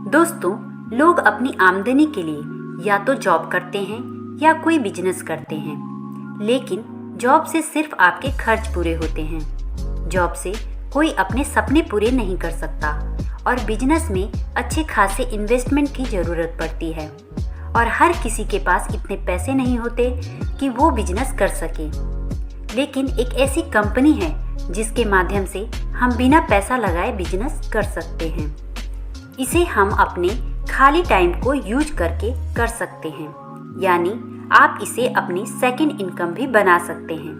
दोस्तों, लोग अपनी आमदनी के लिए या तो जॉब करते हैं या कोई बिजनेस करते हैं, लेकिन जॉब से सिर्फ आपके खर्च पूरे होते हैं। जॉब से कोई अपने सपने पूरे नहीं कर सकता और बिजनेस में अच्छे खासे इन्वेस्टमेंट की ज़रूरत पड़ती है और हर किसी के पास इतने पैसे नहीं होते कि वो बिजनेस कर सके। लेकिन एक ऐसी कंपनी है जिसके माध्यम से हम बिना पैसा लगाए बिजनेस कर सकते हैं। इसे हम अपने खाली टाइम को यूज करके कर सकते हैं, यानी आप इसे अपनी सेकंड इनकम भी बना सकते हैं।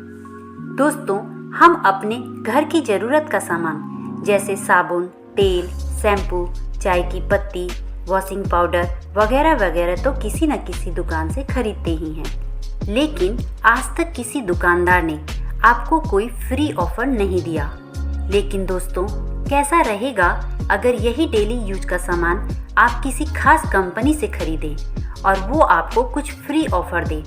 दोस्तों, हम अपने घर की ज़रूरत का सामान जैसे साबुन, तेल, शैम्पू, चाय की पत्ती, वॉशिंग पाउडर वगैरह वगैरह तो किसी न किसी दुकान से खरीदते ही हैं, लेकिन आज तक किसी दुकानदार ने आपको कोई फ्री ऑफर नहीं दिया। लेकिन दोस्तों, कैसा रहेगा अगर यही डेली यूज का सामान आप किसी खास कंपनी से खरीदें और वो आपको कुछ फ्री ऑफर दे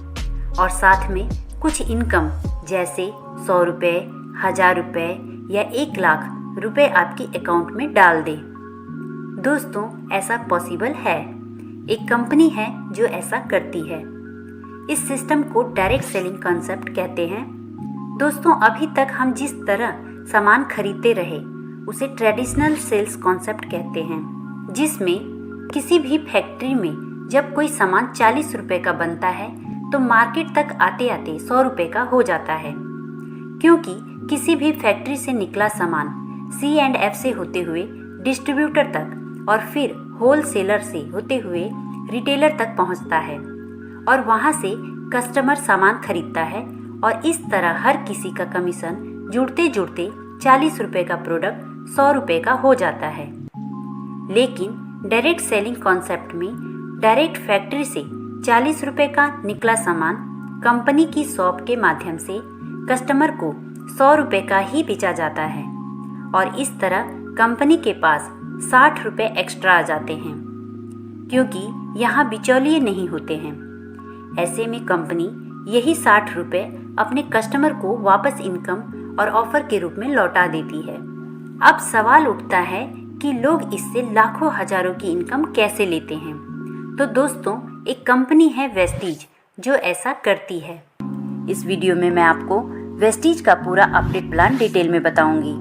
और साथ में कुछ इनकम जैसे 100 रुपये, 1000 रुपये या 1 लाख रुपए आपके अकाउंट में डाल दे। दोस्तों, ऐसा पॉसिबल है। एक कंपनी है जो ऐसा करती है। इस सिस्टम को डायरेक्ट सेलिंग कॉन्सेप्ट कहते हैं। दोस्तों, अभी तक हम जिस तरह सामान खरीदते रहे उसे ट्रेडिशनल सेल्स कॉन्सेप्ट कहते हैं, जिसमें किसी भी फैक्ट्री में जब कोई सामान 40 रुपए का बनता है तो मार्केट तक आते आते 100 रुपए का हो जाता है, क्योंकि किसी भी फैक्ट्री से निकला सामान C&F से होते हुए डिस्ट्रीब्यूटर तक और फिर होलसेलर से होते हुए रिटेलर तक पहुंचता है और वहां से कस्टमर सामान खरीदता है और इस तरह हर किसी का कमीशन जुड़ते जुड़ते 40 रुपए का प्रोडक्ट 100 रुपए का हो जाता है। लेकिन डायरेक्ट सेलिंग कॉन्सेप्ट में डायरेक्ट फैक्ट्री से 40 रुपए का निकला सामान कंपनी की शॉप के माध्यम से कस्टमर को 100 रुपए का ही बेचा जाता है और इस तरह कंपनी के पास 60 रुपए एक्स्ट्रा आ जाते हैं, क्योंकि यहाँ बिचौलिए नहीं होते हैं। ऐसे में कंपनी यही 60 रुपए अपने कस्टमर को वापस इनकम और ऑफर के रूप में लौटा देती है। अब सवाल उठता है कि लोग इससे लाखों हजारों की इनकम कैसे लेते हैं। तो दोस्तों, एक कंपनी है वेस्टीज जो ऐसा करती है। इस वीडियो में मैं आपको वेस्टीज का पूरा अपडेट प्लान डिटेल में बताऊंगी।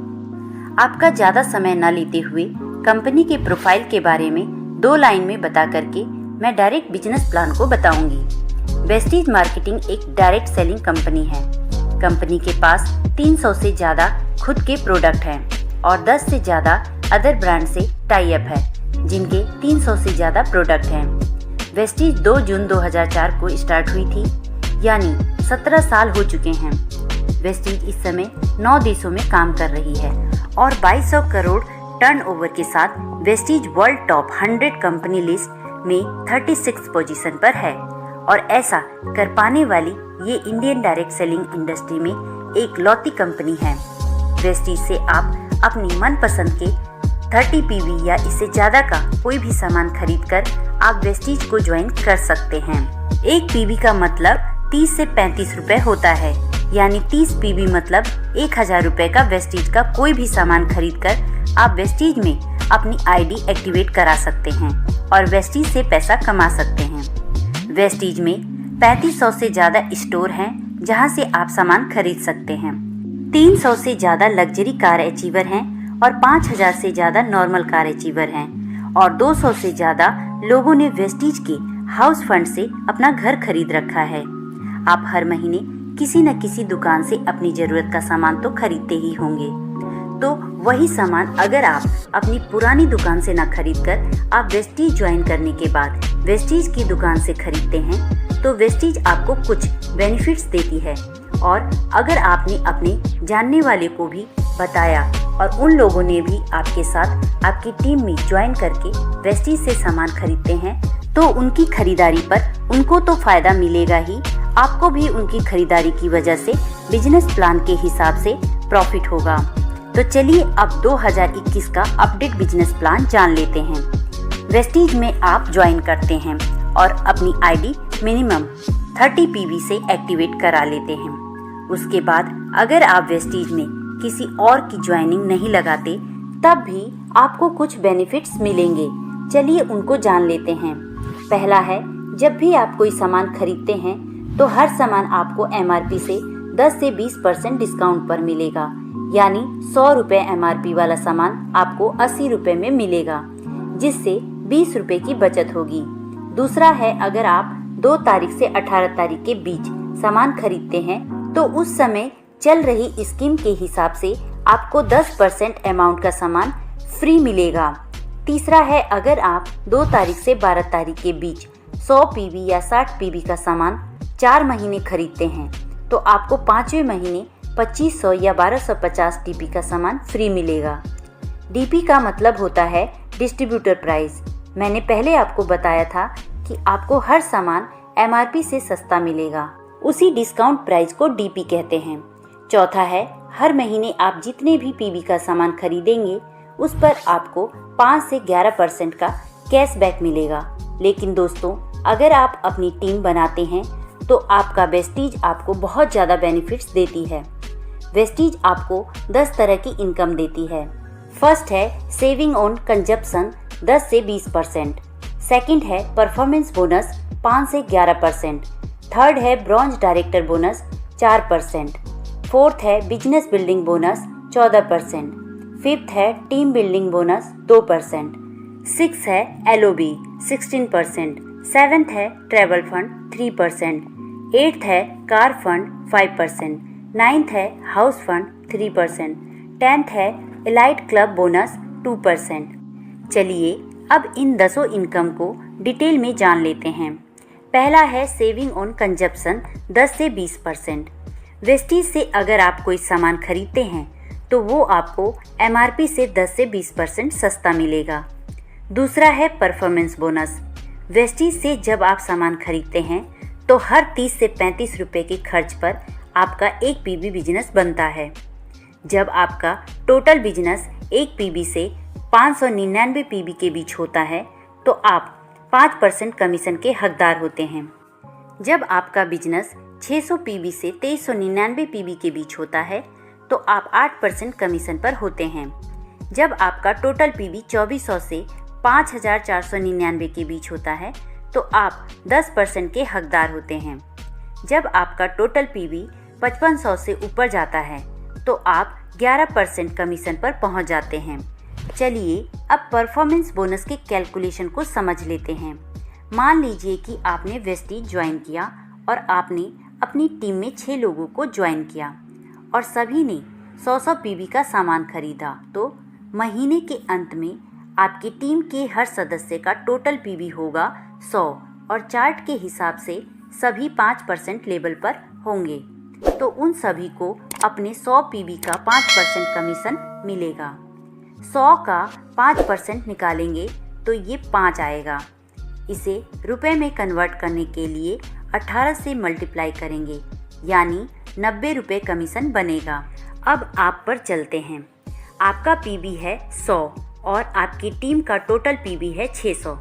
आपका ज़्यादा समय न लेते हुए कंपनी के प्रोफाइल के बारे में 2 लाइन में बता करके मैं डायरेक्ट बिजनेस प्लान को बताऊंगी। वेस्टीज मार्केटिंग एक डायरेक्ट सेलिंग कंपनी है। कंपनी के पास 300 से ज़्यादा खुद के प्रोडक्ट हैं और 10 से ज़्यादा अदर ब्रांड से टाई अप है, जिनके 300 से ज़्यादा प्रोडक्ट हैं। वेस्टीज 2 जून 2004 को स्टार्ट हुई थी, यानी 17 साल हो चुके हैं। वेस्टीज इस समय 9 देशों में काम कर रही है और 2200 करोड़ टर्नओवर के साथ Vestige world top 100 company list में 36 पोजीशन पर है और ऐसा कर पाने वाली ये इंडियन डायरेक्ट सेलिंग इंडस्ट्री में एक लौती कंपनी है। वेस्टीज से आप अपनी मनपसंद के 30 PV या इससे ज़्यादा का कोई भी सामान खरीदकर आप वेस्टीज को ज्वाइन कर सकते हैं। 1 PV का मतलब 30 से 35 रुपए होता है, यानी 30 PV मतलब 1000 रुपए का वेस्टीज का कोई भी सामान खरीदकर आप वेस्टीज में अपनी ID एक्टिवेट करा सकते हैं और वेस्टीज से पैसा कमा सकते हैं। वेस्टीज में 3500 से ज़्यादा स्टोर हैं जहां से आप सामान खरीद सकते हैं। 300 से ज़्यादा लग्जरी कार अचीवर हैं और 5000 से ज़्यादा नॉर्मल कार अचीवर हैं और 200 से ज़्यादा लोगों ने वेस्टीज के हाउस फंड से अपना घर खरीद रखा है। आप हर महीने किसी न किसी दुकान से अपनी ज़रूरत का सामान तो खरीदते ही होंगे, तो वही सामान अगर आप अपनी पुरानी दुकान से ना खरीद कर आप वेस्टीज ज्वाइन करने के बाद वेस्टीज की दुकान से खरीदते हैं तो वेस्टीज आपको कुछ बेनिफिट्स देती है। और अगर आपने अपने जानने वाले को भी बताया और उन लोगों ने भी आपके साथ आपकी टीम में ज्वाइन करके वेस्टीज से सामान खरीदते हैं तो उनकी खरीदारी पर उनको तो फायदा मिलेगा ही, आपको भी उनकी खरीदारी की वजह से बिजनेस प्लान के हिसाब से प्रॉफिट होगा। तो चलिए अब 2021 का अपडेट बिजनेस प्लान जान लेते हैं। वेस्टीज में आप ज्वाइन करते हैं और अपनी ID मिनिमम 30 PV से एक्टिवेट करा लेते हैं। उसके बाद अगर आप वेस्टीज में किसी और की ज्वाइनिंग नहीं लगाते तब भी आपको कुछ बेनिफिट्स मिलेंगे। चलिए उनको जान लेते हैं। पहला है, जब भी आप कोई सामान खरीदते हैं तो हर सामान आपको MRP से 10 से 20% डिस्काउंट पर मिलेगा, यानी 100 रुपये MRP वाला सामान आपको 80 रुपये में मिलेगा, जिससे 20 रुपये की बचत होगी। दूसरा है, अगर आप 2 तारीख से 18 तारीख के बीच सामान खरीदते हैं तो उस समय चल रही स्कीम के हिसाब से आपको 10% अमाउंट का सामान फ्री मिलेगा। तीसरा है, अगर आप 2 तारीख से 12 तारीख के बीच 100 PV या 60 PV का सामान 4 महीने खरीदते हैं तो आपको 5वें महीने 2500 या 1250 DP का सामान फ्री मिलेगा। DP का मतलब होता है डिस्ट्रीब्यूटर प्राइस। मैंने पहले आपको बताया था कि आपको हर सामान MRP से सस्ता मिलेगा, उसी डिस्काउंट प्राइस को DP कहते हैं। चौथा है, हर महीने आप जितने भी PV का सामान खरीदेंगे उस पर आपको 5 से 11% का कैशबैक मिलेगा। लेकिन दोस्तों, अगर आप अपनी टीम बनाते हैं तो आपका वेस्टीज आपको बहुत ज़्यादा बेनिफिट्स देती है। वेस्टीज आपको 10 तरह की इनकम देती है। फर्स्ट है सेविंग ऑन कंजप्शन 10 से 20%। सेकंड है परफॉर्मेंस बोनस 5 से 11%। थर्ड है ब्रॉन्ज डायरेक्टर बोनस 4%। फोर्थ है बिजनेस बिल्डिंग बोनस 14%। फिफ्थ है टीम बिल्डिंग बोनस 2%। सिक्स है LOB 16%। सेवेंथ है ट्रैवल फंड 3%। एट्थ है कार फंड 5%। नाइन्थ है हाउस फंड 3%। 10th है एलाइट क्लब बोनस 2%। चलिए अब इन 10 इनकम को डिटेल में जान लेते हैं। पहला है सेविंग ऑन कंजप्शन 10 से 20%। वेस्टीज से अगर आप कोई सामान खरीदते हैं तो वो आपको MRP से 10 से 20% सस्ता मिलेगा। दूसरा है परफॉर्मेंस बोनस। वेस्टीज से जब आप सामान खरीदते हैं तो हर 30 से 35 रुपये के खर्च पर आपका एक PV बिजनेस बनता है। जब आपका टोटल बिजनेस एक PV से 599 PV के बीच होता है तो आप 5% कमीशन के हकदार होते हैं। जब आपका बिजनेस 600 PV से 2399 PV के बीच होता है तो आप 8% कमीशन पर होते हैं। जब आपका टोटल PV 2400 से 5499 के बीच होता है तो आप 10% के हकदार होते हैं। जब आपका टोटल PV 5500 से ऊपर जाता है तो आप 11% कमीशन पर पहुंच जाते हैं। चलिए अब परफॉर्मेंस बोनस के कैलकुलेशन को समझ लेते हैं। मान लीजिए कि आपने वेस्टीज ज्वाइन किया और आपने अपनी टीम में 6 लोगों को ज्वाइन किया और सभी ने 100 PV का सामान खरीदा, तो महीने के अंत में आपकी टीम के हर सदस्य का टोटल PV होगा 100 और चार्ट के हिसाब से सभी 5% लेवल पर होंगे, तो उन सभी को अपने 100 PV का 5% कमीशन मिलेगा। 100 का 5% निकालेंगे तो ये 5 आएगा। इसे रुपए में कन्वर्ट करने के लिए 18 से मल्टीप्लाई करेंगे, यानी 90 रुपये कमीशन बनेगा। अब आप पर चलते हैं। आपका PV है 100 और आपकी टीम का टोटल PV है 600,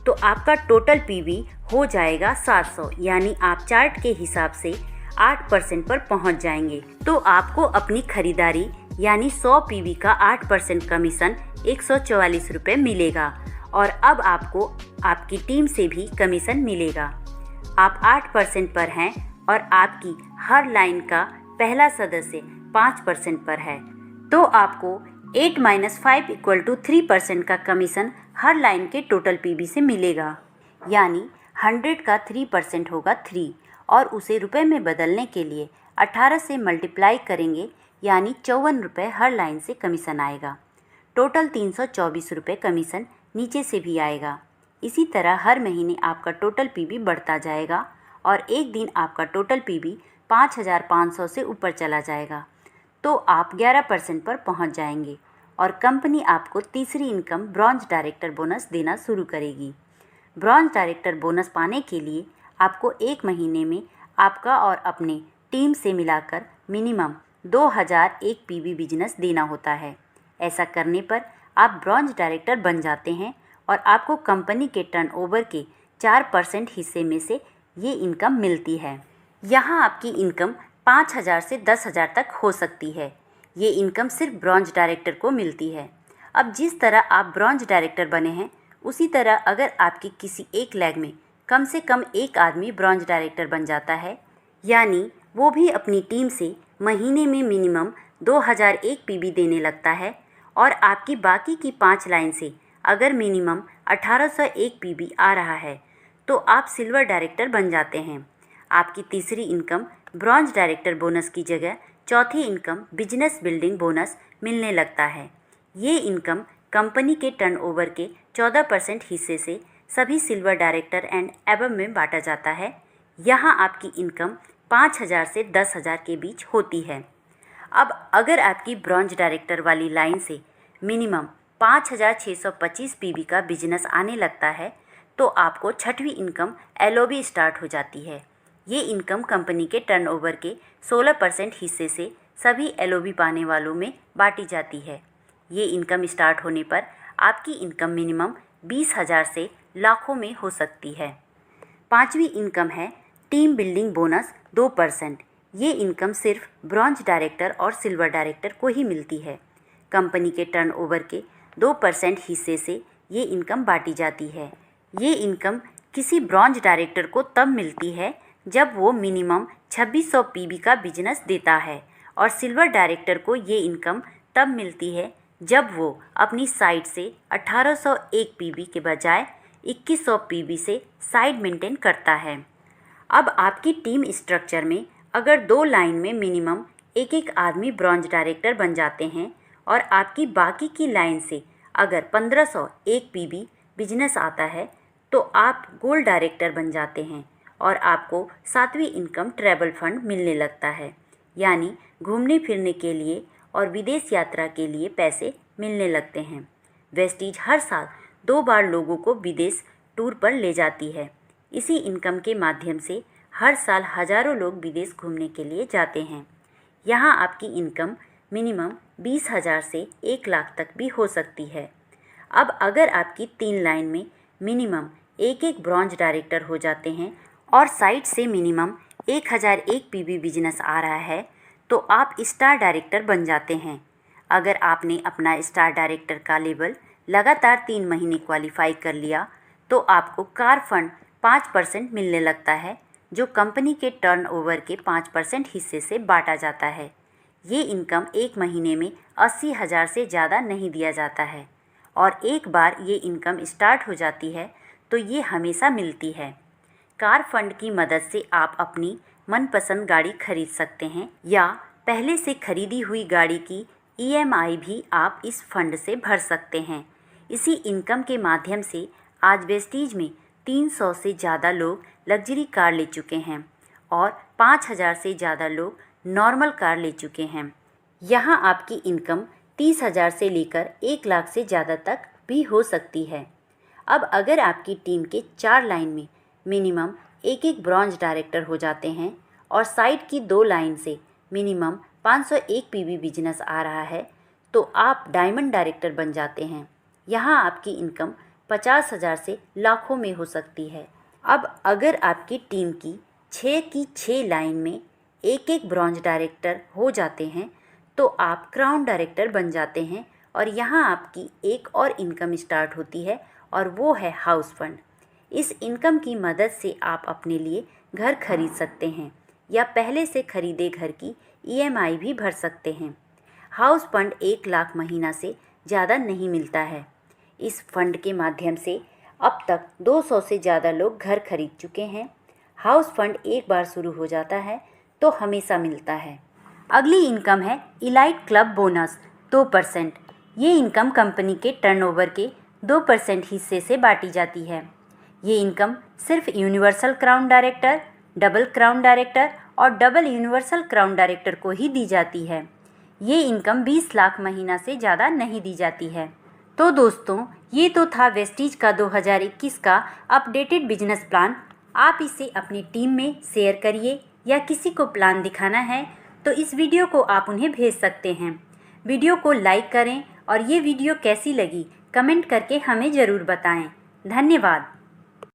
तो आपका टोटल PV हो जाएगा 700, यानी आप चार्ट के हिसाब से 8% पर पहुंच जाएंगे। तो आपको अपनी खरीदारी यानी 100 PV का 8% कमीशन 144 रुपये मिलेगा और अब आपको आपकी टीम से भी कमीशन मिलेगा। आप 8% पर हैं और आपकी हर लाइन का पहला सदस्य 5% पर है, तो आपको 8 - 5 = 3% का कमीशन हर लाइन के टोटल PV से मिलेगा, यानी 100 का 3% होगा 3 और उसे रुपए में बदलने के लिए 18 से मल्टीप्लाई करेंगे, यानी 54 रुपये हर लाइन से कमीशन आएगा। टोटल 324 रुपये कमीशन नीचे से भी आएगा। इसी तरह हर महीने आपका टोटल PV बढ़ता जाएगा और एक दिन आपका टोटल PV 5500 से ऊपर चला जाएगा, तो आप 11% पर पहुंच जाएंगे और कंपनी आपको तीसरी इनकम ब्रॉन्ज डायरेक्टर बोनस देना शुरू करेगी। ब्रॉन्ज डायरेक्टर बोनस पाने के लिए आपको एक महीने में आपका और अपने टीम से मिलाकर मिनिमम 2001 PV बिजनेस देना होता है। ऐसा करने पर आप ब्रॉन्ज डायरेक्टर बन जाते हैं और आपको कंपनी के टर्नओवर के 4% हिस्से में से ये इनकम मिलती है। यहाँ आपकी इनकम 5000 से 10,000 तक हो सकती है। ये इनकम सिर्फ ब्रॉन्ज डायरेक्टर को मिलती है। अब जिस तरह आप ब्रॉन्ज डायरेक्टर बने हैं उसी तरह अगर आपकी किसी एक लेग में कम से कम एक आदमी ब्रॉन्ज डायरेक्टर बन जाता है, यानी वो भी अपनी टीम से महीने में मिनिमम 2001 पीबी देने लगता है और आपकी बाकी की 5 लाइन से अगर मिनिमम 1801 पीबी आ रहा है तो आप सिल्वर डायरेक्टर बन जाते हैं। आपकी तीसरी इनकम ब्रॉन्ज डायरेक्टर बोनस की जगह चौथी इनकम बिजनेस बिल्डिंग बोनस मिलने लगता है। ये इनकम कंपनी के टर्नओवर के 14% हिस्से से सभी सिल्वर डायरेक्टर एंड एबव में बांटा जाता है। यहाँ आपकी इनकम 5000 से 10,000 के बीच होती है। अब अगर आपकी ब्रॉन्ज डायरेक्टर वाली लाइन से मिनिमम 5625 पीबी का बिजनेस आने लगता है तो आपको छठवीं इनकम एलओबी स्टार्ट हो जाती है। ये इनकम कंपनी के टर्नओवर के 16% हिस्से से सभी एलओबी पाने वालों में बांटी जाती है। ये इनकम स्टार्ट होने पर आपकी इनकम मिनिमम 20,000 से लाखों में हो सकती है। पांचवी इनकम है टीम बिल्डिंग बोनस 2%। ये इनकम सिर्फ ब्रॉन्ज डायरेक्टर और सिल्वर डायरेक्टर को ही मिलती है। कंपनी के टर्नओवर के 2% हिस्से से ये इनकम बांटी जाती है। ये इनकम किसी ब्रॉन्ज डायरेक्टर को तब मिलती है जब वो मिनिमम 2600 पीबी का बिजनेस देता है और सिल्वर डायरेक्टर को ये इनकम तब मिलती है जब वो अपनी साइड से 1801 पीबी के बजाय 2100 पीबी से साइड मेंटेन करता है। अब आपकी टीम स्ट्रक्चर में अगर 2 लाइन में मिनिमम एक एक आदमी ब्रॉन्ज डायरेक्टर बन जाते हैं और आपकी बाकी की लाइन से अगर 1501 पीबी बिजनेस आता है तो आप गोल्ड डायरेक्टर बन जाते हैं और आपको 7वीं इनकम ट्रैवल फंड मिलने लगता है, यानी घूमने फिरने के लिए और विदेश यात्रा के लिए पैसे मिलने लगते हैं। वेस्टीज हर साल 2 बार लोगों को विदेश टूर पर ले जाती है। इसी इनकम के माध्यम से हर साल हज़ारों लोग विदेश घूमने के लिए जाते हैं। यहाँ आपकी इनकम मिनिमम 20,000 से 1 लाख तक भी हो सकती है। अब अगर आपकी 3 लाइन में मिनिमम एक एक ब्रॉन्ज डायरेक्टर हो जाते हैं और साइड से मिनिमम 1001 पीबी बिजनेस आ रहा है तो आप स्टार डायरेक्टर बन जाते हैं। अगर आपने अपना स्टार डायरेक्टर का लेवल लगातार 3 महीने क्वालिफाई कर लिया तो आपको कार फंड 5% मिलने लगता है, जो कंपनी के टर्नओवर के 5% हिस्से से बांटा जाता है। ये इनकम एक महीने में 80,000 से ज़्यादा नहीं दिया जाता है और एक बार ये इनकम स्टार्ट हो जाती है तो ये हमेशा मिलती है। कार फंड की मदद से आप अपनी मनपसंद गाड़ी खरीद सकते हैं या पहले से खरीदी हुई गाड़ी की ईएमआई भी आप इस फंड से भर सकते हैं। इसी इनकम के माध्यम से आज वेस्टीज में 300 से ज़्यादा लोग लग्जरी कार ले चुके हैं और 5,000 से ज़्यादा लोग नॉर्मल कार ले चुके हैं। यहाँ आपकी इनकम 30,000 से लेकर 1 लाख से ज़्यादा तक भी हो सकती है। अब अगर आपकी टीम के 4 लाइन में मिनिमम एक एक ब्रॉन्ज डायरेक्टर हो जाते हैं और साइड की 2 लाइन से मिनिमम 501 पीबी बिजनेस आ रहा है तो आप डायमंड डायरेक्टर बन जाते हैं। यहाँ आपकी इनकम 50,000 से लाखों में हो सकती है। अब अगर आपकी टीम की 6 लाइन में एक एक ब्रॉन्ज डायरेक्टर हो जाते हैं तो आप क्राउन डायरेक्टर बन जाते हैं और यहाँ आपकी एक और इनकम स्टार्ट होती है और वो है हाउस फंड। इस इनकम की मदद से आप अपने लिए घर खरीद सकते हैं या पहले से खरीदे घर की ईएमआई भी भर सकते हैं। हाउस फंड 1 लाख महीना से ज़्यादा नहीं मिलता है। इस फंड के माध्यम से अब तक 200 से ज़्यादा लोग घर खरीद चुके हैं। हाउस फंड एक बार शुरू हो जाता है तो हमेशा मिलता है। अगली इनकम है इलाइट क्लब बोनस 2%। ये इनकम कंपनी के टर्नओवर के 2% हिस्से से बांटी जाती है। ये इनकम सिर्फ universal crown director, double crown director और डबल यूनिवर्सल क्राउन डायरेक्टर को ही दी जाती है। ये इनकम 20 लाख महीना से ज़्यादा नहीं दी जाती है। तो दोस्तों, ये तो था वेस्टीज का 2021 का अपडेटेड बिजनेस प्लान। आप इसे अपनी टीम में शेयर करिए या किसी को प्लान दिखाना है तो इस वीडियो को आप उन्हें भेज सकते हैं। वीडियो को लाइक करें और ये वीडियो कैसी लगी कमेंट करके हमें ज़रूर बताएं। धन्यवाद।